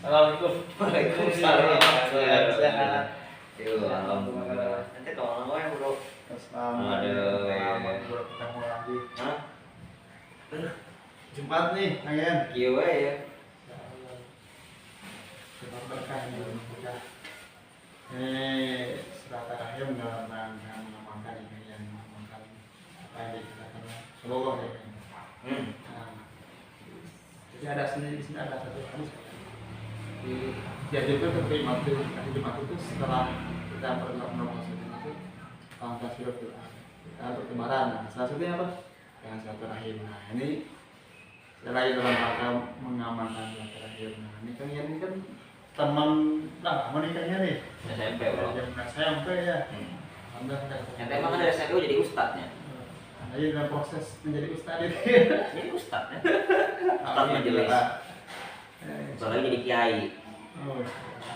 Assalamualaikum. Waalaikumsalam. Sehat. Yuk, alhamdulillah. Nanti kalau mau yang bro. Selamat bro, ketemu lagi. Hah? Jumat nih, kalian. Kieu ya. Jumat berkah nih, berkah. Silaturahim dalam rangka mengamalkan ini yang mengamalkan apa yang dikatakan semoga ya. Nah, jadi ada di sini ada satu hadis dianjurkan untuk hari Jumat itu setelah kita melakukan itu fantasi kita bertebaran. Nah, salah satunya apa? Yang silaturahim. Nah, ini selain dalam rangka mengamalkan silaturahim. Nah, ini kan teman menikahnya nih. SMP bro. SMP ya. Ente emang kan dari SMP jadi ustadznya. Nah, ini dalam proses menjadi ustadz itu. Jadi ustadznya. Ustadz majelis. Soalnya jadi kiai. Oh,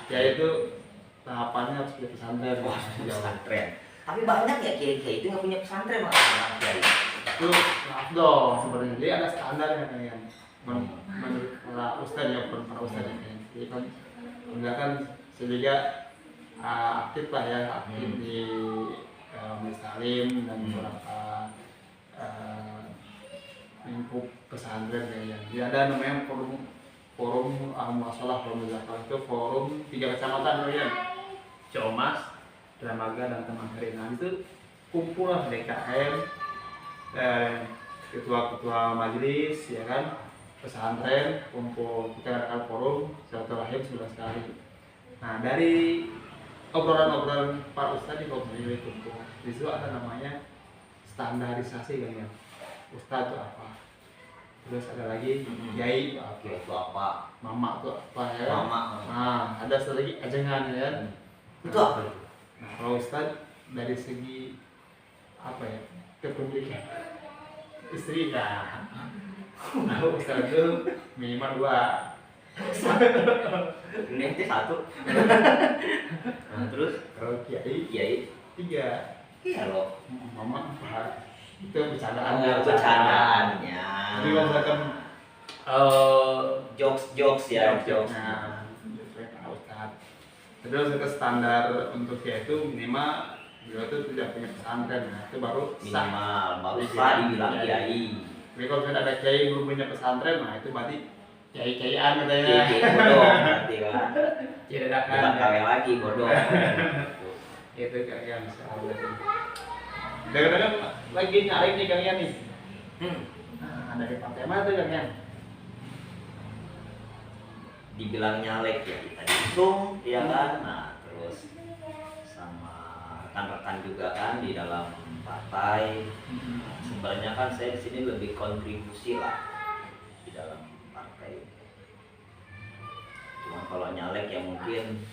kiai itu tahapannya harus punya pesantren. Wah, pesantren. Tapi banyak ya kiai-kiai itu nggak punya pesantren malah kiai. Itu maaf dong sebenarnya. Jadi ada standarnya kan. Menurut para ustadz ya, para ustadz ya. Jadi kan enggak kan sehingga aktif lah ya, aktif di Majelis Taklim dan beberapa lingkup pesantren kayaknya. Jadi ada namanya forum Muasalah Forum Zakat, itu forum 3 kecamatan kalian. Ciomas, Dramaga dan Temangkari. Nah itu kumpul lah DKM, ketua-ketua majelis ya kan, pesantren kumpul, kita adakan forum silaturahim 11 kali. Nah dari obrolan-obrolan para ustadz di forum ini kumpul, di situ ada namanya standarisasi kan ya, ustadz itu apa, terus ada lagi kiai Kiai itu apa? mama itu apa ya kan? Mama. Nah ada satu lagi ajengan ya kan. Itu apa? Nah kalau ustadz dari segi apa ya, kepemilikan istri kan. Nah, ustadz itu minimal 2. Ini itu 1. Nah, terus Kalau kiai kiai 3. iya loh. Mama 4. Itu bercandaan. Bercandaannya. Jadi kalau misalkan jokes ya, jokes. Nah, Pak Ustadz. Terus itu standar untuk kiai itu minimal beliau itu tidak punya pesantren. Nah, itu baru sah. Minimal baru sah dibilang kiai. Tapi kalau misalkan ada kiai belum punya pesantren, nah itu berarti kiai-kiaian katanya. Kiai bodoh berarti kan. Tidak ada kan. Bukan KW lagi bodoh. Itu kalian sahabat. Kadang-kadang lagi nyari nih kalian nih. Nah, dari partai mana tuh kalian? Dibilang nyalek ya kita diusung ya kan. Nah terus sama rekan-rekan juga kan di dalam partai. Sebenarnya kan saya di sini lebih kontribusi lah di dalam partai. Cuma kalau nyalek ya mungkin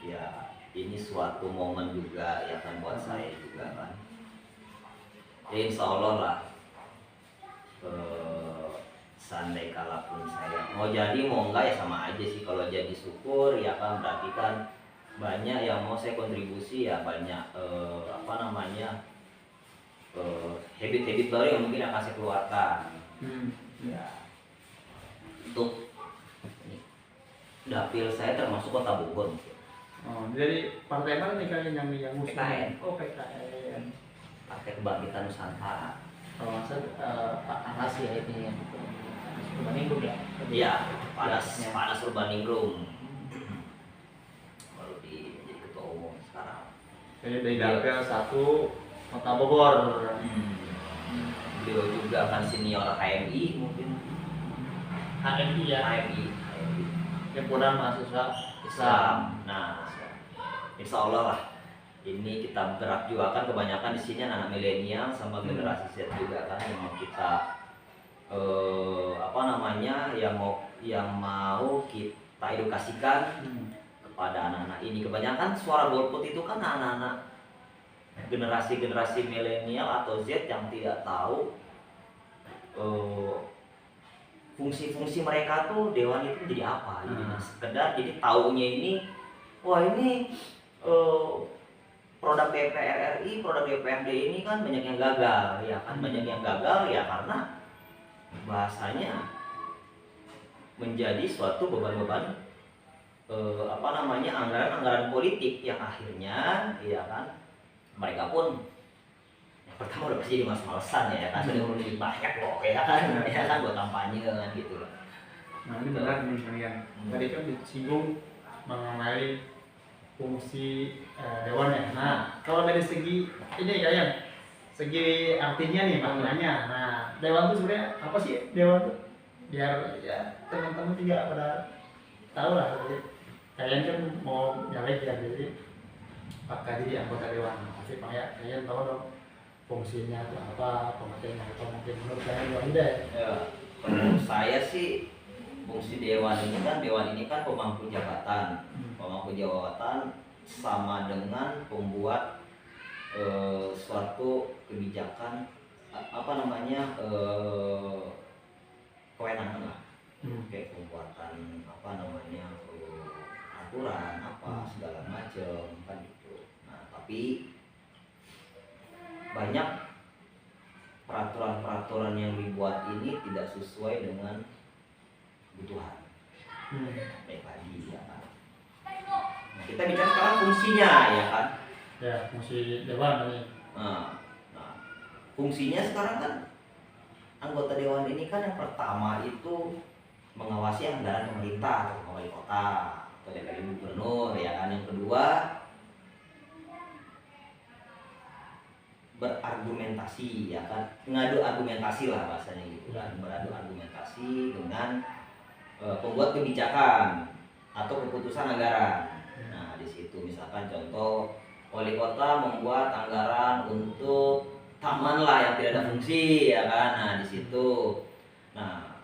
ya ini suatu momen juga ya kan buat saya juga kan. Ya insya Allah lah seandai kalaupun saya mau jadi mau enggak ya sama aja sih. Kalau jadi syukur ya kan, berarti kan banyak yang mau saya kontribusi ya, banyak habit-habit baru yang mungkin akan saya keluarkan. Ya untuk dapil saya termasuk Kota Bogor. Oh, jadi partai mana nih kalian yang ngusung? PKN. Oh, PKN. Partai Kebangkitan Nusantara. Kalau masa Pak Anas ya ini yang Urbaningrum ya? Iya, Panas Urbaningrum. Baru jadi ketua umum sekarang. Jadi dari dapil 1 Kota Bogor. Beliau juga kan senior HMI mungkin. HMI ya? HMI. Himpunan Mahasiswa Islam. Nah, insya Allah lah. Ini kita gerak juga kan, kebanyakan di sini anak milenial sama generasi Z juga kan yang mau kita yang mau kita edukasikan kepada anak-anak ini. Kebanyakan suara golput itu kan anak-anak generasi milenial atau Z yang tidak tahu fungsi-fungsi mereka tuh dewan itu jadi apa. Jadi sekedar jadi taunya ini, wah ini produk DPR RI, produk DPRD ini kan banyak yang gagal, ya kan banyak yang gagal ya karena bahasanya menjadi suatu beban-beban apa namanya, anggaran-anggaran politik yang akhirnya ya kan mereka pun yang pertama udah pasti males-malesan ya kan, sudah lebih banyak loh ya kan buat kampanye kan gitu loh. Nah ini benar nih kalian. Tadi kan disinggung mengenai fungsi dewan ya. Nah kalau dari segi ini kalian, segi artinya nih maknanya. Nah dewan itu sebenarnya apa sih dewan itu? Biar ya teman-teman juga pada tahu lah. Jadi, kalian kan mau nyalek ya, jadi apakah jadi anggota dewan? Pasti pak ya kalian tahu dong fungsinya itu apa, pengertiannya apa, mungkin menurut kalian luar ide. Ya, menurut saya sih fungsi dewan ini kan pemangku jabatan. Pemangku jabatan sama dengan pembuat suatu kebijakan apa namanya, kewenangan lah, kayak pembuatan apa namanya, aturan apa segala macam kan gitu. Nah tapi banyak peraturan-peraturan yang dibuat ini tidak sesuai dengan kebutuhan. Baik lagi ya kan. Nah, kita bicara sekarang fungsinya ya kan. Ya fungsi dewan ini. Nah, fungsinya sekarang kan anggota dewan ini kan yang pertama itu mengawasi anggaran pemerintah atau wali kota atau DPR gubernur ya kan. Yang kedua berargumentasi ya kan, ngadu argumentasi lah bahasanya gitu kan, beradu argumentasi dengan pembuat kebijakan atau keputusan anggaran. Nah di situ misalkan contoh wali kota membuat anggaran untuk taman lah yang tidak ada fungsi ya kan. Nah di situ, nah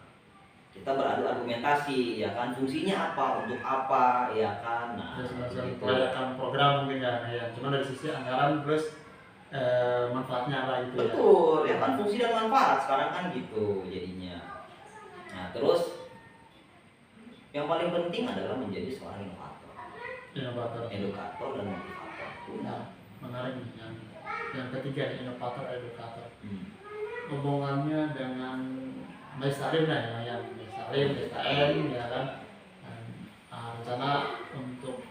kita beradu argumentasi ya kan, fungsinya apa, untuk apa ya kan. Nah semacam proyekan program mungkin ya, cuma dari sisi anggaran terus manfaatnya apa gitu. Betul ya kan, fungsi dan manfaat sekarang kan gitu jadinya. Nah terus yang paling penting adalah menjadi seorang inovator, edukator dan motivator. Nah, menarik nih yang ketiga, inovator, edukator. Hubungannya dengan Mesalim lah ya, Mesalim, DKM ya kan. Rencana untuk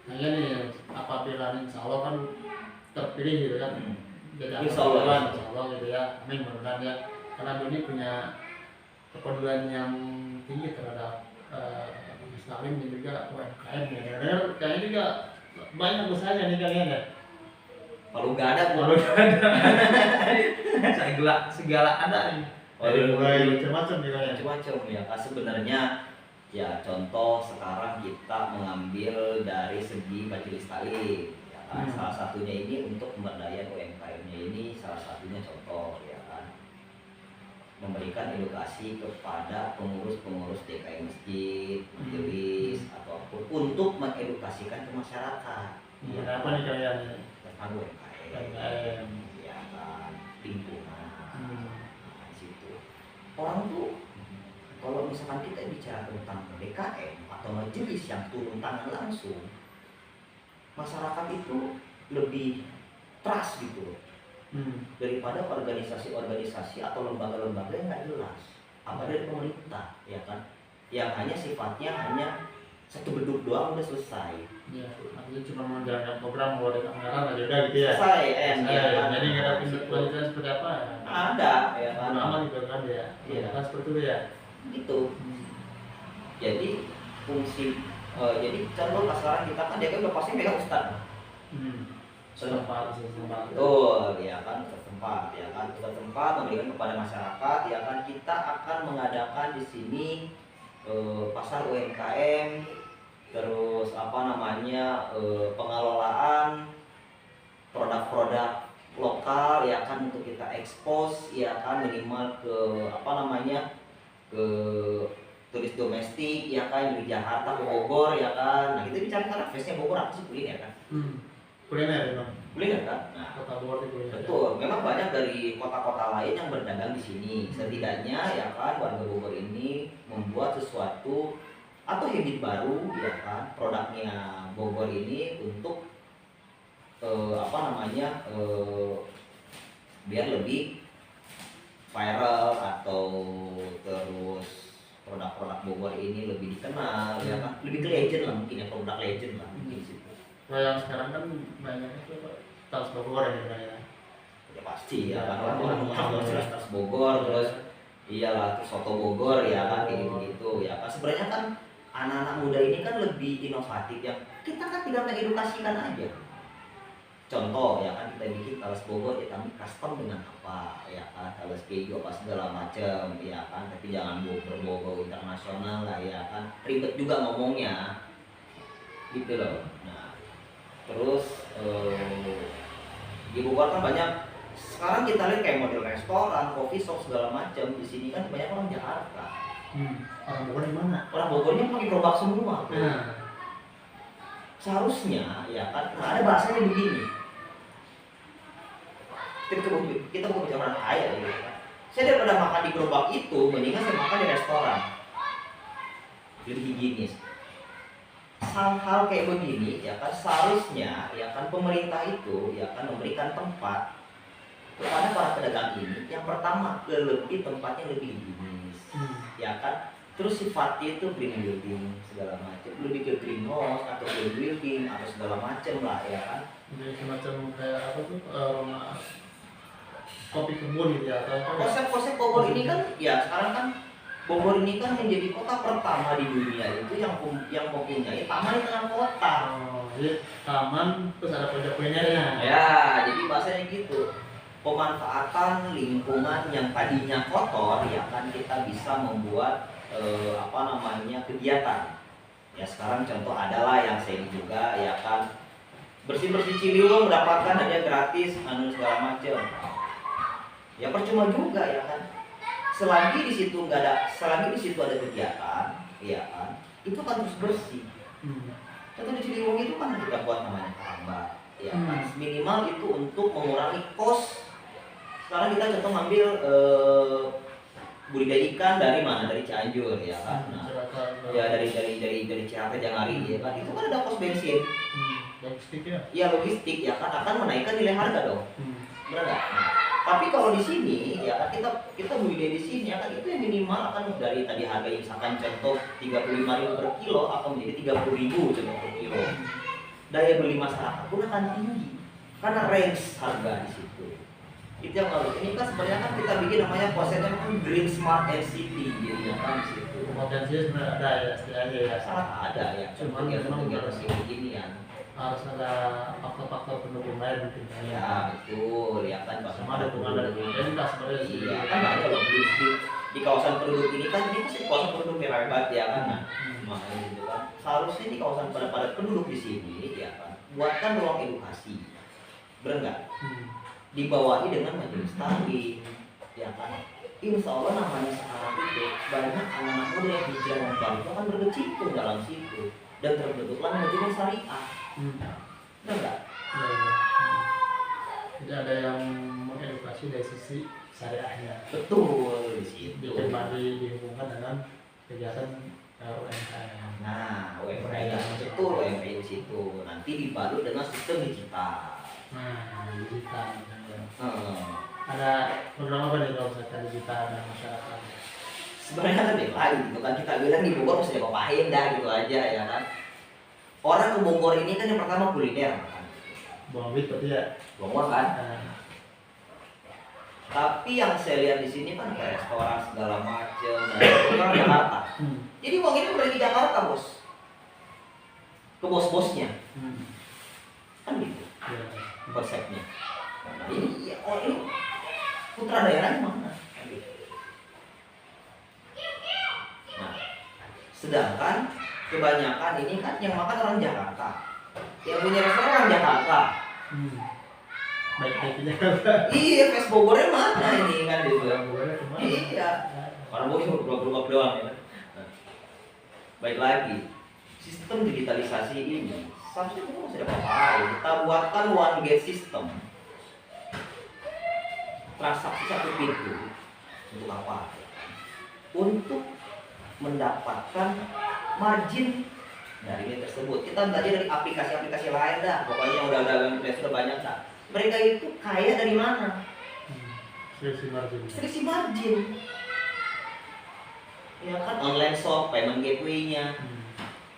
kayaknya nih apabila insya Allah kan terpilih gitu kan, jadi Insya Allah gitu ya, amin mudah-mudahan ya, karena ini punya kepedulian yang tinggi terhadap Muslim dan juga UMKM ya. Kayaknya juga banyak usahanya nih kalian ya. Kalau nggak ada, segala ada nih. Mulai macam-macam gitu ya. Macam-macam ya. Sebenarnya ya contoh sekarang kita mengambil dari segi majelis taklim. Salah satunya ini untuk pemberdayaan UMKM-nya ini salah satunya contoh ya kan, memberikan edukasi kepada pengurus-pengurus DKM masjid, majelis ataupun untuk mengedukasikan ke masyarakat. Ya, apa nih kalian tentang UMKM ya kan, lingkungan. Di situ orang tuh kalau misalkan kita bicara tentang DKM atau majelis yang turun tangan langsung, masyarakat itu lebih trust gitu daripada organisasi-organisasi atau lembaga-lembaga yang nggak jelas, apa dari pemerintah ya kan, yang hanya sifatnya hanya satu beduk doang udah selesai. Ya, artinya cuma menjalankan program mulai dari anggaran aja udah gitu ya. Selesai ya kan? Jadi nggak ada kualitas seperti apa ya? Ada ya kan. Lama gitu kan ya. Iya. Kan seperti itu ya. Gitu. Jadi fungsi jadi contoh sekarang kita kan dia kan udah pasti megang ustad. Setempat. Betul ya kan, setempat ya kan, setempat memberikan kepada masyarakat ya kan. Kita akan mengadakan di sini pasar UMKM, terus apa namanya, pengelolaan produk-produk lokal ya kan, untuk kita ekspos ya kan, minimal ke apa namanya, ke turis domestik ya kan, dari Jakarta ke Bogor ya kan. Nah kita bicara karena face-nya Bogor apa sih, kuliner kan? Kuliner ya bang. Kuliner kan? Nah, kota Bogor itu kuliner. Betul. Memang banyak dari kota-kota lain yang berdagang di sini. Setidaknya ya kan warga Bogor ini membuat sesuatu atau habit baru ya kan, produknya Bogor ini untuk apa namanya, biar lebih viral atau terus produk produk Bogor ini lebih dikenal ya kan, lebih ke legend lah mungkin ya, produk legend lah mungkin situ. Nah yang sekarang kan banyak itu tas Bogor ya. Ya pasti ya kan, orang jelas tas Bogor, terus iyalah terus soto Bogor ya kan, kayak gitu ya kan. Sebenarnya kan anak-anak muda ini kan lebih inovatif ya, kita kan tidak mengedukasikan aja. Contoh ya kan, kita bikin talas Bogor ya kami custom dengan apa ya kan, talas keju apa segala macam ya kan, tapi jangan berbau internasional lah ya kan, ribet juga ngomongnya gitu loh. Nah terus di Bogor kan banyak sekarang kita lihat kayak model restoran, coffee shop segala macam. Di sini kan banyak orang Jakarta. Orang Bogor di mana? Orang Bogornya pakai gerobak semua. Seharusnya ya kan, nah ada bahasanya begini. Kita bukan bicara orang kaya gitu kan. Saya daripada makan di gerobak itu, mendingan saya makan di restoran. Lebih higienis. Hal-hal kayak begini ya kan, seharusnya ya kan pemerintah itu ya kan memberikan tempat kepada para pedagang ini. Yang pertama, lebih tempatnya lebih higienis ya kan, terus sifatnya itu green building segala macam, lebih ke greenhouse atau green building atau segala macam lah ya kan. Jadi semacam kayak apa tuh, kopi kebun gitu ya, atau apa? Konsep-konsep Bogor ini kan ya sekarang kan Bogor ini kan menjadi kota pertama di dunia itu yang mempunyai taman di tengah kota. Jadi taman terus ada pojok-pojoknya. Ya, jadi bahasanya gitu. Pemanfaatan lingkungan yang tadinya kotor ya kan, kita bisa membuat kegiatan. Ya sekarang contoh adalah yang saya juga ya kan, bersih-bersih Ciliwung mendapatkan hadiah gratis segala macam. Ya percuma juga ya kan. Selagi di situ ada kegiatan, ya kan, itu kan terus bersih. Contoh di Ciliwung itu kan kita buat namanya tambak, ya kan. Minimal itu untuk mengurangi kos. Sekarang kita contoh ngambil budidaya ikan dari mana? Dari Cianjur ya kan. Nah, ya dari Ciater Jangari ya kan. Itu kan ada kos bensin. Logistik ya? Iya logistik ya kan, akan menaikkan nilai harga dong. Benar nggak? Nah, tapi kalau di sini ya kan, kita budidaya di sini ya kan, itu yang minimal akan dari tadi harga misalkan contoh 35.000 per kilo akan menjadi 30.000 contoh per kilo. Daya beli masyarakat pun akan tinggi karena range harga di situ. Itu yang bagus. Ini kan sebenarnya kan kita bikin namanya konsepnya kan Green Smart City gitu ya kan di situ. Potensinya sebenarnya ada ya, setidaknya ya. Sangat ada ya. Cuman memang memang begini ya. harus ada faktor-faktor pendukung lain mungkin. Ya betul ya kan, sama ada dukungan dari pemerintah sebenarnya. Iya kan ada loh di kawasan penduduk ini kan, ini pasti kawasan penduduk yang hebat ya kan. Nah, makanya gitu kan. Seharusnya di kawasan pada penduduk di sini ya kan, buatkan ruang edukasi. Benar nggak? Dibawahi dengan majelis taklim ya kan. Insya Allah namanya sekarang itu banyak anak-anak muda yang hijrah dan itu akan berkecimpung dalam situ dan terbentuklah majelis syariah. Benar nggak? Jadi ada yang mengedukasi dari sisi syariahnya. Betul di situ. Dihubungkan dengan kegiatan UMKM. Nah, UMKM betul, UMKM di situ. Nanti dibalut dengan sistem digital. Nah, digital. Ada program apa nih kalau misalkan digital dan masyarakat? Sebenarnya kan lain gitu kan, kita bilang di Bogor mesti diapa-apain dah gitu aja ya kan. Orang ke Bogor ini kan yang pertama kuliner kan. Buang duit berarti ya? Bogor kan. Tapi yang saya lihat di sini kan kayak restoran segala macem, orang Jakarta. Jadi uang ini udah di Jakarta bos, ke bos-bosnya, kan gitu konsepnya. Nah ini ya, ini putra daerahnya mana? Nah, sedangkan kebanyakan ini kan yang makan orang Jakarta, yang punya restoran orang Jakarta. Baik-baik Jakarta. Iya, Ves Bogornya mana ini kan gitu. Bogornya Iya. Orang Bogor berubah doang ya. Baik lagi, sistem digitalisasi ini seharusnya kita masih ada apa-apa. Kita buatkan one gate system. Transaksi satu pintu untuk apa? Untuk mendapatkan margin dari ini tersebut. Kita belajar dari aplikasi-aplikasi lain dah. Pokoknya udah sudah banyak dah. Mereka itu kaya dari mana? Selisih margin. Selisih margin. ya kan, online shop, payment gateway-nya,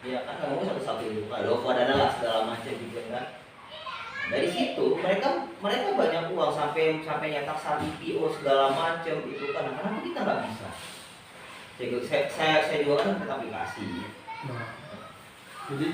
ya kan, kamu satu-satu itu, ada dana lah segala macam juga kan. Dari situ mereka banyak uang sampai nyetak saham IPO segala macam itu kan. Kenapa kita nggak bisa? Saya juga kan aplikasi. Nah, jadi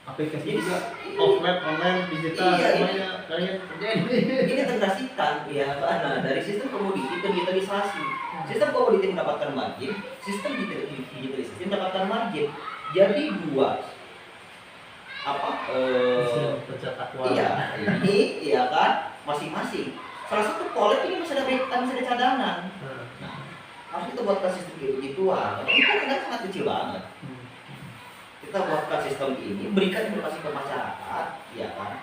aplikasi juga offline, online, digital, Iya, semuanya kalian kerjain. Ini integrasikan ya kan. Nah, dari sistem komoditi ke digitalisasi. Sistem komoditi mendapatkan margin, sistem digitalisasi mendapatkan margin. Jadi dua Pencetak uang. iya, ini iya kan masing-masing. Salah satu kolek ini masih ada cadangan. Nah, harus kita buatkan sistem gituan. Ini kan ada sangat kecil banget. Kita buatkan sistem ini, berikan informasi ke masyarakat, ya kan.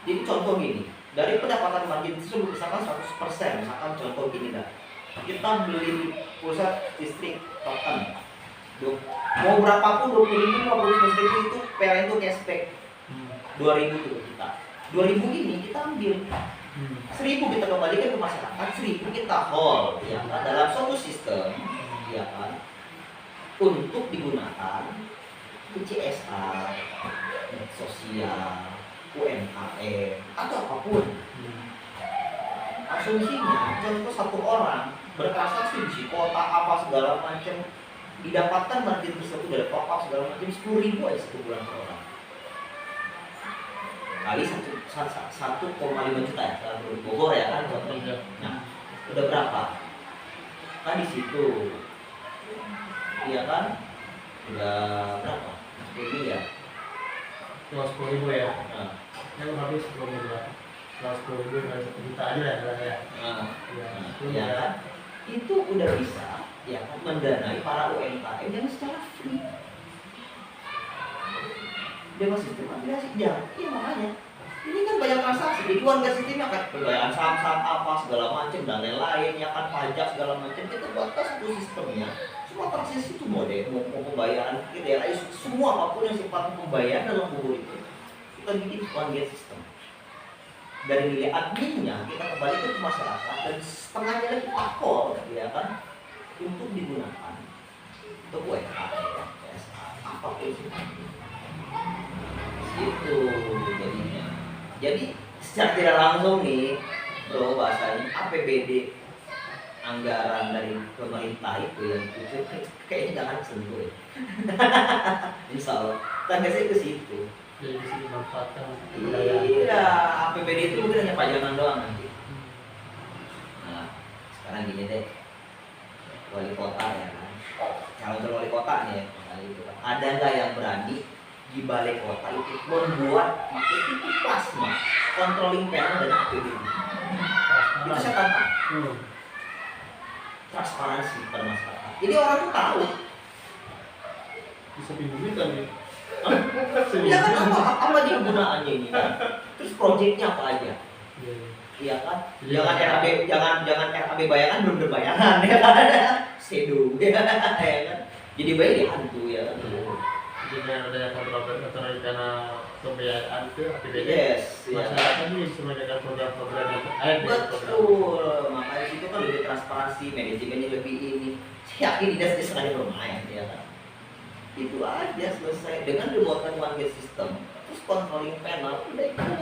Jadi contoh gini, dari pendapatan margin tersebut misalkan 100%, misalkan contoh gini dah. Kita beli pulsa listrik token. Mau berapapun 20.000, 50.000 itu PLN itu cashback 2.000 itu kita. 2.000 ini kita ambil. 1.000 kita kembalikan ke masyarakat, 1.000 kita hold ya kan, dalam suatu sistem ya kan, untuk digunakan ke CSR, sosial, UMKM atau apapun. Asumsinya contoh satu orang bertransaksi di kota apa segala macam, didapatkan margin tersebut dari top up segala macam 10.000 aja satu bulan per orang. Kali 1,5 juta ya, kalau Bogor ya kan contohnya. Nah, udah berapa? Kan di situ, iya kan? Udah berapa? Ini ya. Cuma 10.000 ya. Nah, Yang habis 10.000 lah. Kalau 10.000 kali 1 juta aja lah ya. ya kan? Itu udah bisa ya kan mendanai para UMKM yang secara free. Dengan sistem aplikasi ya, iya makanya ini kan banyak transaksi, jadi warga sistemnya kan pembayaran saham apa segala macam dan lain-lain, ya kan pajak segala macam, kita buatkan satu sistemnya. Semua transaksi itu mau pembayaran kita semua apapun yang sifatnya pembayaran dalam buku itu kita bikin one gate system. Dari nilai adminnya kita kembalikan ke masyarakat dan setengahnya lagi pakor ya kan untuk digunakan untuk UMKM, apapun itu. Itu jadinya. Jadi secara tidak langsung nih bro, bahasanya APBD anggaran dari pemerintah itu yang itu kayaknya nggak akan sentuh ya. Insya Allah tangga saya ke situ. Jadi bisa dimanfaatkan. Iya, APBD itu mungkin hanya pajangan doang nanti. Nah, sekarang gini deh, wali kota ya kan, calon wali kota nih ya, ada nggak yang berani di balai kota itu membuat itu plasma controlling panel dan APBD? Itu saya tantang. Transparansi pada masyarakat. Jadi orang tuh tahu. Bisa pinjemin kan ya? Iya kan, apa dia gunaannya ini kan? Terus proyeknya apa aja? Iya kan? Jangan RAB bayangan belum berbayangan ya kan? Sedu ya kan? Jadi baik ya hantu ya kan? Jadi ada kontrol karena pembiayaan itu APBD. Yes, masyarakat ini bisa menggunakan program-program yang ada. Betul, makanya situ kan lebih transparansi, manajemennya lebih ini. Saya yakin tidak sengaja bermain ya kan? Itu aja selesai dengan dibuatkan one gate system, terus controlling panel udah itu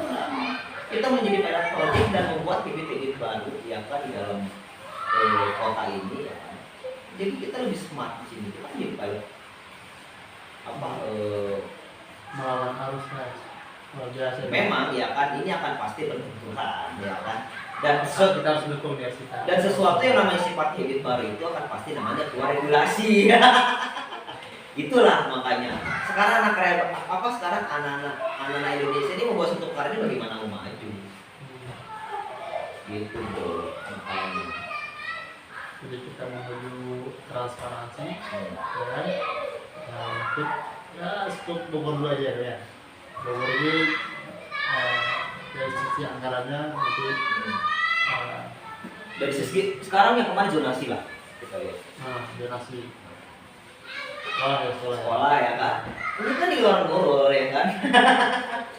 kita menjadi pilot project dan membuat bibit-bibit baru ya kan di dalam kota ini ya kan. Jadi kita lebih smart di sini, kita menjadi pilot melawan arus guys. Biasa. Memang ya kan ini akan pasti berbenturan ya kan. Dan kita harus dukung ya kita. Dan sesuatu yang namanya sifat habit baru itu akan pasti namanya keluar regulasi. Itulah makanya sekarang sekarang anak-anak Indonesia ini membuat satu karya bagaimana mau maju. Gitu bro, makanya. Jadi kita menuju transparansi, ya kan? Untuk ya skop Bogor dulu aja ya. Bogor ini dari sisi anggarannya nanti dari sisi sekarang yang kemarin zonasi lah kita lihat. Zonasi. Sekolah ya kan. Ini kan di luar Bogor ya kan.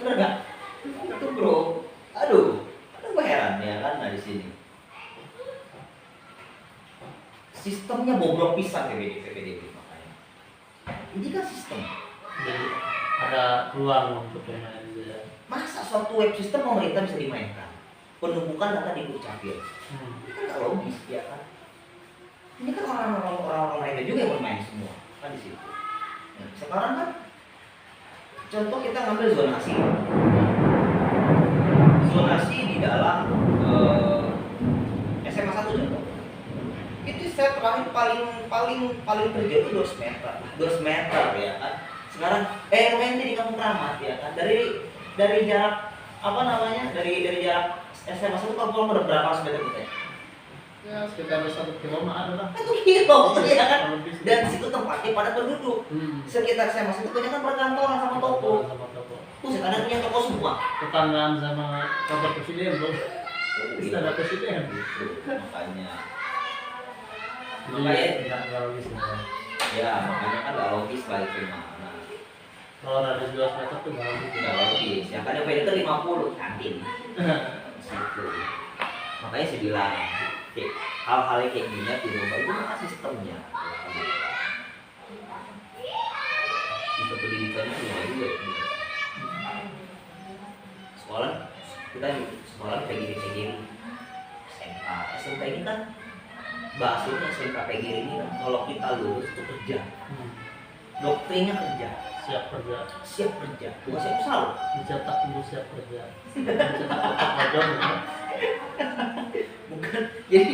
Benar nggak? Itu bro. Aduh, gue heran ya kan di sini. sistemnya bobrok pisan PPDB makanya. Ini kan sistem. Jadi ada peluang untuk pemain dia. Masa suatu web system pemerintah bisa dimainkan? Penumpukan data di Dukcapil. Ini kan nggak logis ya kan? Ini kan orang-orang mereka juga yang bermain semua kan di situ. Nah, sekarang kan contoh kita ngambil zonasi. Zonasi di dalam SMA 1 contoh. Itu saya terakhir paling kerja itu 2 meter. 2 meter ya kan. Sekarang RMT di Kampung Keramat ya kan. Dari jarak apa namanya? Dari jarak SMA 1 ke Kampung Keramat berapa meter kita? Ya sekitar 1 kilo ada lah. 1 kilo ya kan. Dan situ tempatnya pada penduduk. Sekitar SMA 1 banyak kan perkantoran sama toko. Buset, ada punya toko semua. Tetanggaan sama kantor presiden bro. Istana presiden. Makanya Nggak logis ya makanya kan nggak logis lah itu mah. Nah, kalau ada 12 meter tuh nggak logis. nggak logis ya kan yang beda itu 50 kantin situ. Makanya saya bilang hal-hal kayak gini dirubah itu kan sistemnya. Sistem pendidikannya juga sekolah kita sekolah kayak gini SMK ini kan bahasanya SMK PGRI ini kan kalau kita lulus itu kerja. Doktrinnya kerja. Siap kerja. Bukan siap selalu. Dicetak dulu siap kerja. Dicetak otak magang ya. Bukan. Jadi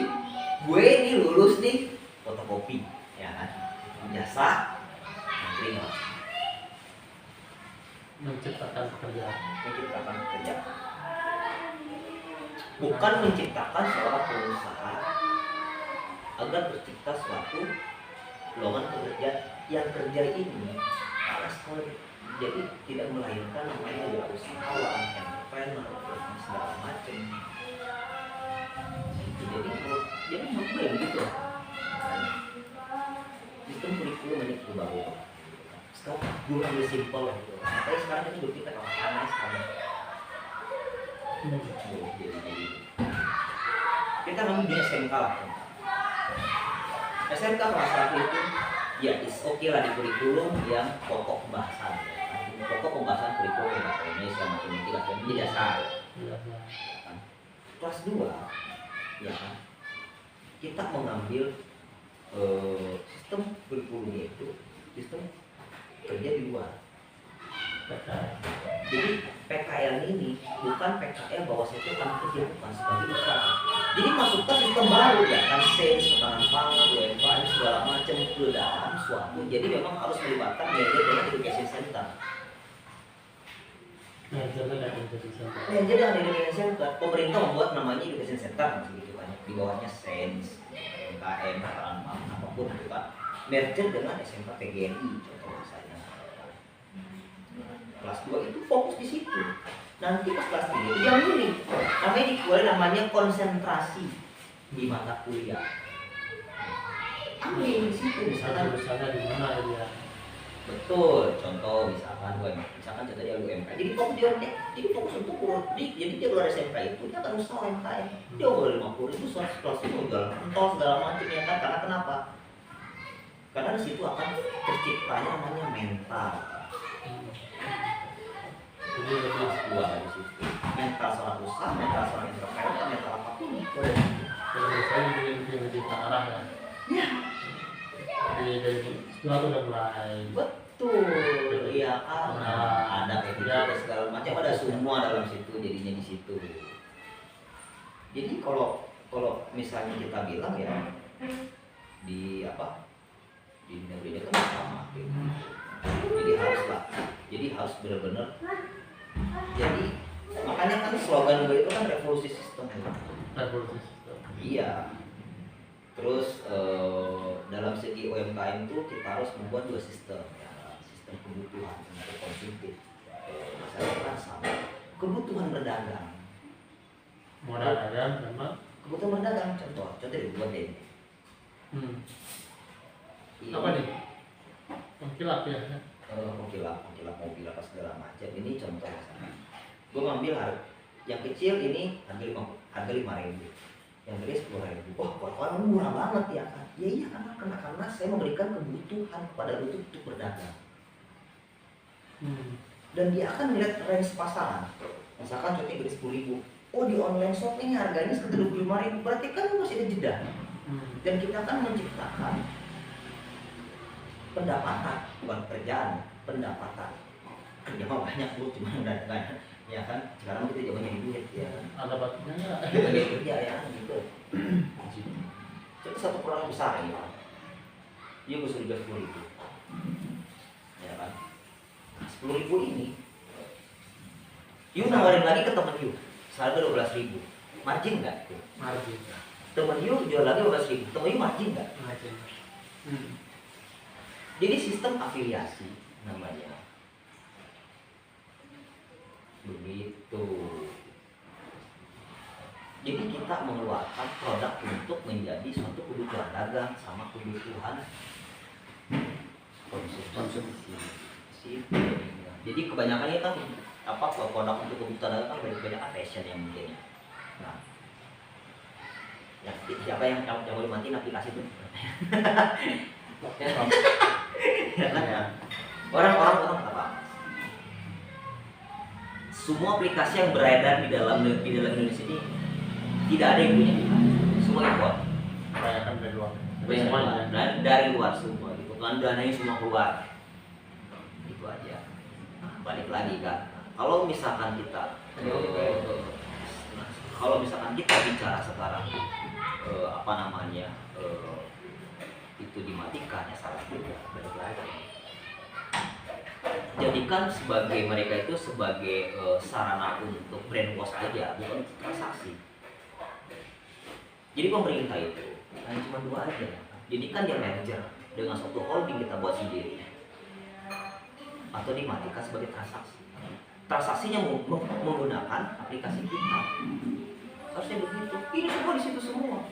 gue ini lulus nih fotokopi, ya kan? Jasa, terima. Menciptakan pekerjaan. Bukan menciptakan seorang pengusaha agar tercipta suatu lowongan pekerja yang kerja ini malas sekali. Jadi tidak melahirkan namanya wirausahawan, entrepreneur, segala macam. Jadi menurut gue begitu. Sistem kurikulum ini berubah. Sekarang gue ambil simpel gitu. Makanya sekarang ini hidup kita kalau panas sekarang. Jadi kita ngambil di SMK lah. SMK kelas 1 itu ya is oke lah di kurikulum yang pokok pembahasan. Pokok pembahasan kurikulum bahasa Indonesia, matematika, dan dasar. Kelas 2 ya kan kita mengambil sistem kurikulumnya itu sistem kerja di luar. Jadi PKL ini bukan PKL bahwa saya itu akan kerja, bukan sebagai usaha. Jadi masukkan sistem baru ya kan, SENS, ketahanan pangan, UMKM segala macam ke dalam suatu. Jadi memang harus melibatkan manajer dengan education center. Manajer dengan education center. Pemerintah membuat namanya education center begitu kan. Di bawahnya SENS, UMKM, ketahanan pangan apapun itu kan. Merger dengan SMK PGRI contoh misalnya. Kelas 2 itu fokus di situ. Nanti pas kelas 3 itu yang ini namanya konsentrasi di mata kuliah. Ambil di situ misalkan di mana ya? Betul, contoh misalkan contohnya UMKM. Jadi fokus untuk jadi dia keluar SMK itu dia akan usaha UMKM. Dia boleh 50.000 kelas itu segala macam ya kan. Karena kenapa? Karena di situ akan terciptanya namanya mental. Jadi lebih dua di situ. Mental seorang usaha, mental seorang entrepreneur, mental apapun. Kalau saya lebih ke arah ya. Ya. Dari setelah itu udah mulai. Betul. Iya kan. Ada etika segala macam, ada semua dalam situ jadinya di situ. Jadi kalau misalnya kita bilang ya di apa? Di dunia kan sama. Jadi harus benar-benar. Jadi makanya kan slogan gue itu kan revolusi sistem. Revolusi sistem. Iya. Terus dalam segi UMKM itu kita harus membuat 2 sistem ya, sistem kebutuhan dan konsumtif. Misalnya kan sama kebutuhan berdagang. Modal dagang sama kebutuhan berdagang contoh dibuat deh. Apa nih? Pengkilap ya? Pengkilap mobil apa segala macam. Ini contoh misalnya. Gue ngambil yang kecil ini harga 5.000. yang gede 10.000. Wah, kalau murah banget ya kan? Ya iya, karena saya memberikan kebutuhan kepada lu untuk berdagang. Dan dia akan melihat range pasaran. Misalkan contohnya gede 10.000. Oh, di online shop ini harganya sekitar 25.000. Berarti kan masih ada jeda. Dan kita akan menciptakan pendapatan, bukan kerjaan, pendapatan. Kerja mah banyak lu, cuma dagangan. Ya kan, sekarang kita juga nyari duit ya kan. Ada batunya nggak? Kita nyari kerja ya gitu. Itu satu perusahaan besar ya. Dia besar juga 10.000. Ya kan. 10.000 ini, you nawarin lagi ke temen you, seharga 12.000, margin nggak? Margin. Temen you jual lagi 12.000, temen you margin nggak? Margin. Jadi sistem afiliasi namanya. Begitu. Jadi kita mengeluarkan produk untuk menjadi suatu kebutuhan dagang sama kebutuhan konsumsi. Jadi kebanyakan ini kan produk untuk kebutuhan dagang kan banyak fashion yang mungkin ya. Nah, siapa yang boleh matiin aplikasi itu? Ya kan? Ya. Orang apa? Semua aplikasi yang beredar di dalam Indonesia ini tidak ada yang punya kita. Semua impor. Kebanyakan dari luar. Dari luar semua gitu. Kan dananya semua keluar. Itu aja. Nah, balik lagi kan. Kalau misalkan kita bicara sekarang itu dimatikan ya salah juga. Balik lagi. Jadikan mereka itu sebagai sarana untuk brainwash aja, bukan transaksi. Jadi pemerintah itu hanya cuma 2 aja. Jadikan dia merger dengan suatu holding kita buat sendiri, atau dimatikan sebagai transaksi. Transaksinya menggunakan aplikasi kita. Harusnya begitu. Ini semua di situ semua.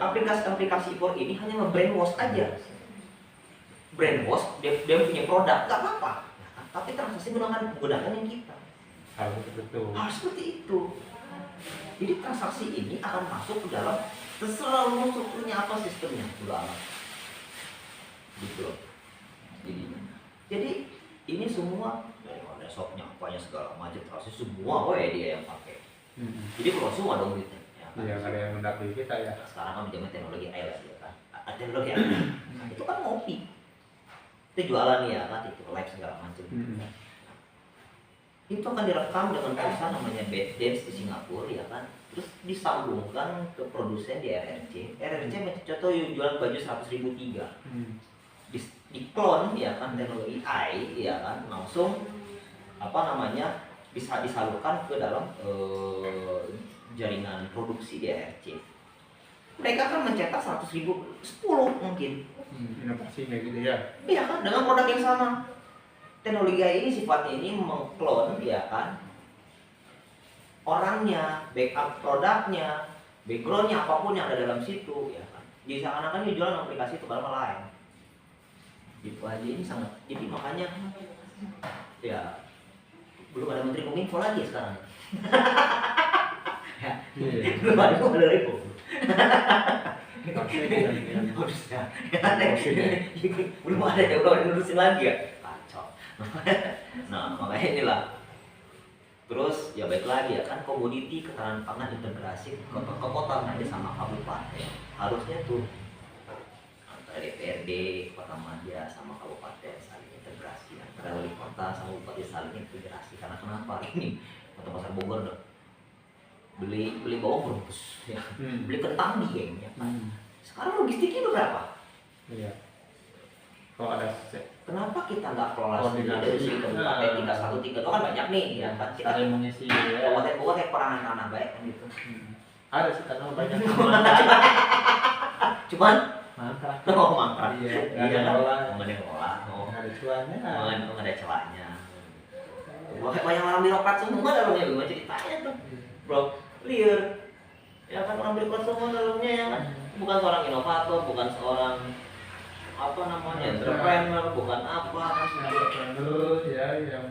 Aplikasi impor ini hanya nge-brainwash aja. Brainwash, dia punya produk, gak apa-apa. Tapi transaksi menggunakan yang kita. Harus betul. Harus seperti itu. Jadi transaksi ini akan masuk ke dalam terserah lu strukturnya apa, sistemnya udah amat. Gitu. Jadi ini semua dari online shopnya, apanya segala macam transaksi semua, dia yang pakai. Jadi kalau semua dong duitnya. Iya, ada yang mendapati kita ya. Sekarang kan zaman teknologi AI ya kan. Teknologi AI. Itu kan ngopi. Itu jualan ya kan, itu live segala macam. Itu akan direkam dengan perusahaan namanya ByteDance di Singapura ya kan. Terus disambungkan ke produsen di RRC. RRC contoh jualan baju 100.000 3. Di clone ya kan, teknologi AI ya kan, langsung bisa disalurkan ke dalam jaringan produksi di RRC. Mereka kan mencetak 100.000 10 mungkin. Inovasinya gitu ya. Iya kan, dengan produk yang sama. Teknologi ini sifatnya ini mengklon ya kan, orangnya, backup produknya, backgroundnya, apapun yang ada dalam situ ya kan. Jadi seakan-akan dia jualan aplikasi itu kalau lain. Gitu aja, ini sangat. Jadi makanya ya belum ada menteri kominfo lagi sekarang. Belum ada lagi. Belum ada ya, belum nurusin lagi ya. Kacau. Nah, makanya inilah. Terus ya baik lagi ya kan, komoditi ketahanan pangan integrasi ke kota aja sama kabupaten. Harusnya tuh antara DPRD Kota Madia sama kabupaten saling integrasi, antara wali kota sama bupati saling integrasi. Karena kenapa ini Kota Pasar Bogor dong, beli bawang berbus ya, beli kentang di geng ya kan. Sekarang logistiknya berapa? Iya. Kalau ada kenapa kita nggak kelola sendiri dari sini ke kabupaten 313 itu kan banyak nih ya kan, kita mengisi ya. kabupaten kayak perangan tanah baik kan gitu. Ada sih karena banyak. Cuman mangkrak. mangkrak. Iya, Iya kan? ngolah. Nggak ada ngolah. Nggak ada cuannya. Nggak ada celahnya. Banyak orang birokrat semua dalamnya, gimana ceritanya tuh, bro? Clear. Ya kan, orang birokrat semua dalamnya ya kan. Bukan seorang inovator, bukan seorang entrepreneur, bukan entrepreneur ya yang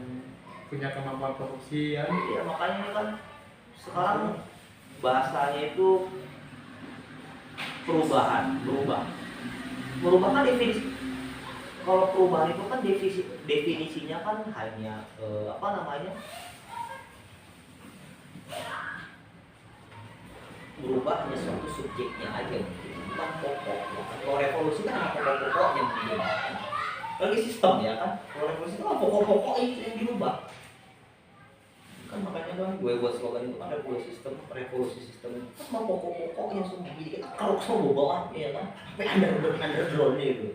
punya kemampuan produksi ya. Iya, makanya kan sekarang bahasanya itu berubah kan definisi. Kalau perubahan itu kan definisinya kan hanya apa namanya, berubah hanya suatu subjeknya aja mungkin, bukan pokok ya kan. Kalau revolusi kan ada pokok-pokoknya mungkin, lagi sistem ya kan. Kalau revolusi itu kan pokok-pokok itu yang dirubah kan, makanya kan gue buat slogan itu ada revolusi sistem, revolusi sistem itu kan semua pokok-pokoknya semua. Jadi kita keruk semua bawah ya kan, sampai underground-nya itu.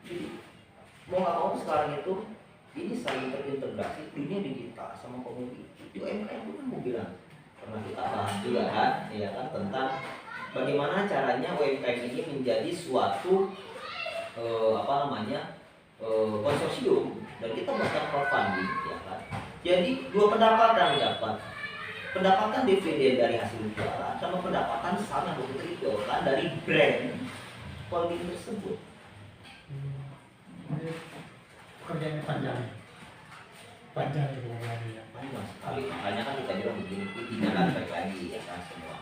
Jadi mau nggak mau sekarang itu ini saling terintegrasi, dunia digital sama komoditi. UMKM itu kan mau bilang, pernah kita bahas juga kan, ya kan, tentang bagaimana caranya UMKM ini menjadi suatu apa namanya konsorsium, dan kita bahkan crowdfunding ya kan. Jadi dua pendapatan dapat, pendapatan dividen dari hasil jualan sama pendapatan saham yang diterima dari brand holding tersebut. Pekerjaannya panjang itu ya. Panjang sekali, makanya kan kita bilang begini, intinya kan baik lagi ya kan, semua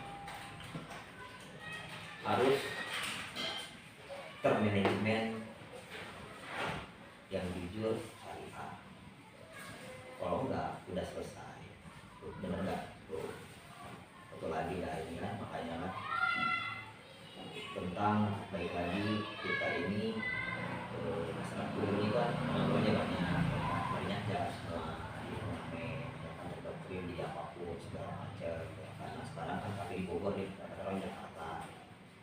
harus termanajemen yang jujur, syariah. Kalau enggak udah selesai, bener nggak tuh? Betul lagi lah ini kan, makanya kan tentang baik lagi kita ini masyarakat ini kan namanya banyak ya, semua di rame ya kan, terdoktrin di apapun segala macam ya kan. Nah, sekarang kan kami di Bogor nih, orang Jakarta,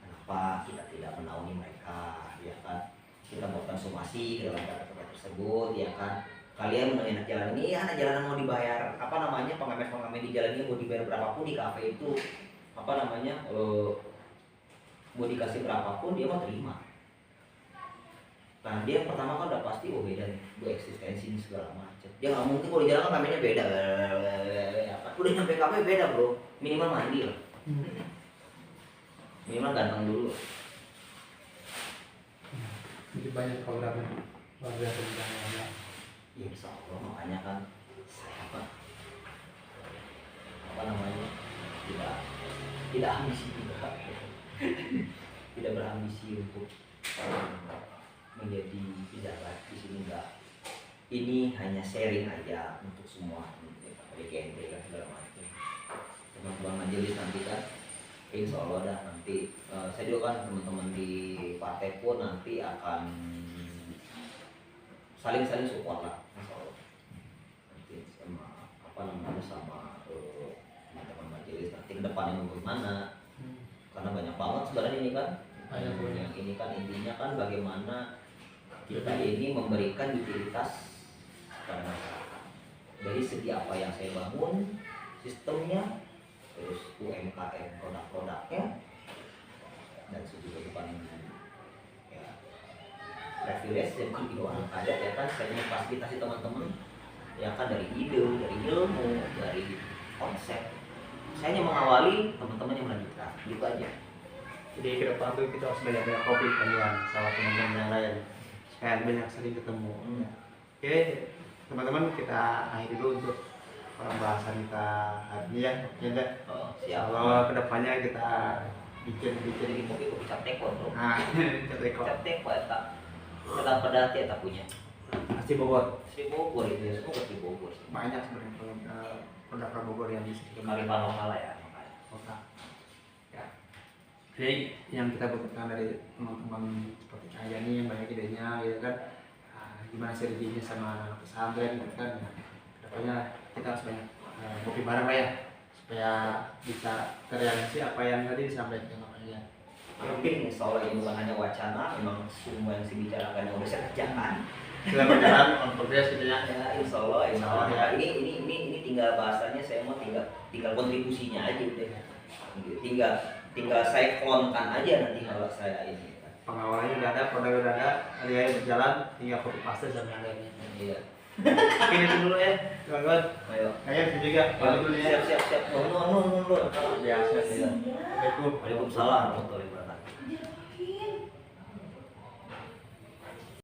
kenapa kita tidak menaungi mereka ya kan, kita buat konsumasi dalam tempat tersebut ya kan. Kalian mengenai jalan ini ya, jalanan mau dibayar apa namanya, pengamen di jalan ini mau dibayar berapapun di kafe itu apa namanya, mau dikasih berapapun dia mau terima. Nah dia pertama kan udah pasti beda nih, gue eksistensi ini segala macam. Dia nggak mungkin kalau di jalan kan kamennya beda, udah nyampe kafe beda bro, minimal mandi lah, minimal ganteng dulu. Jadi banyak programnya luar biasa di dalamnya. Ya insya Allah, makanya kan saya apa namanya, tidak ambisi juga, tidak berambisi untuk menjadi pejabat di sini, enggak. Ini hanya sharing aja untuk semua, GNT kan segala macam. Teman-teman majelis nanti kan, insya Allah dah nanti saya juga kan teman-teman di partai pun nanti akan saling support lah, insya Allah. Nanti sama apa namanya, sama teman-teman majelis nanti ke depannya mau gimana, karena banyak banget sebenarnya ini kan. Yang ini kan intinya kan bagaimana kita ini memberikan utilitas kepada masyarakat. Dari segi apa yang saya bangun, sistemnya, terus UMKM produk-produknya, dan segi kehidupan ya privilege yang kan di orang kaya ya kan. Saya memfasilitasi teman-teman ya kan, dari ide, dari ilmu, dari konsep. Saya hanya mengawali, teman-teman yang melanjutkan, gitu aja. Jadi ke depan tuh kita harus banyak-banyak kopi kalian sama teman-teman yang lain supaya banyak sering ketemu. Oke, teman-teman, kita akhiri dulu untuk pembahasan kita hari ini ya. Siap. Kalau kedepannya kita bikin Jadi kopi cap teko bro. nah Cap teko tak pedas ya tak punya. Asli Bogor. Asli Bogor itu ya, semua asli Bogor. Banyak sebenarnya produk Bogor yang bisa kita Kalipan lokal ya, makanya. kota. Ya. Jadi yang kita butuhkan dari teman-teman seperti kalian ini yang banyak idenya gitu kan, gimana sinerginya sama pesantren gitu kan. Nah, kedepannya kita harus banyak kopi bareng lah ya, supaya bisa terrealisasi apa yang tadi disampaikan sama kalian. Mungkin insya Allah ini bukan hanya wacana, memang semua yang saya bicarakan yang udah saya kerjakan. Sudah berjalan on progress gitu ya. Ya insya Allah ya. Ini tinggal bahasanya, saya mau tinggal kontribusinya aja udah. Tinggal saya kontan aja nanti kalau saya ini. Pengawalannya udah ada, produknya udah ada, kalian berjalan, tinggal copy paste sama yang lainnya. Iya. Oke, itu dulu ya, teman-teman. Ayo. Kalian juga. Siap. Ya, siap. Assalamualaikum. Waalaikumsalam. Waalaikumsalam warahmatullahi wabarakatuh.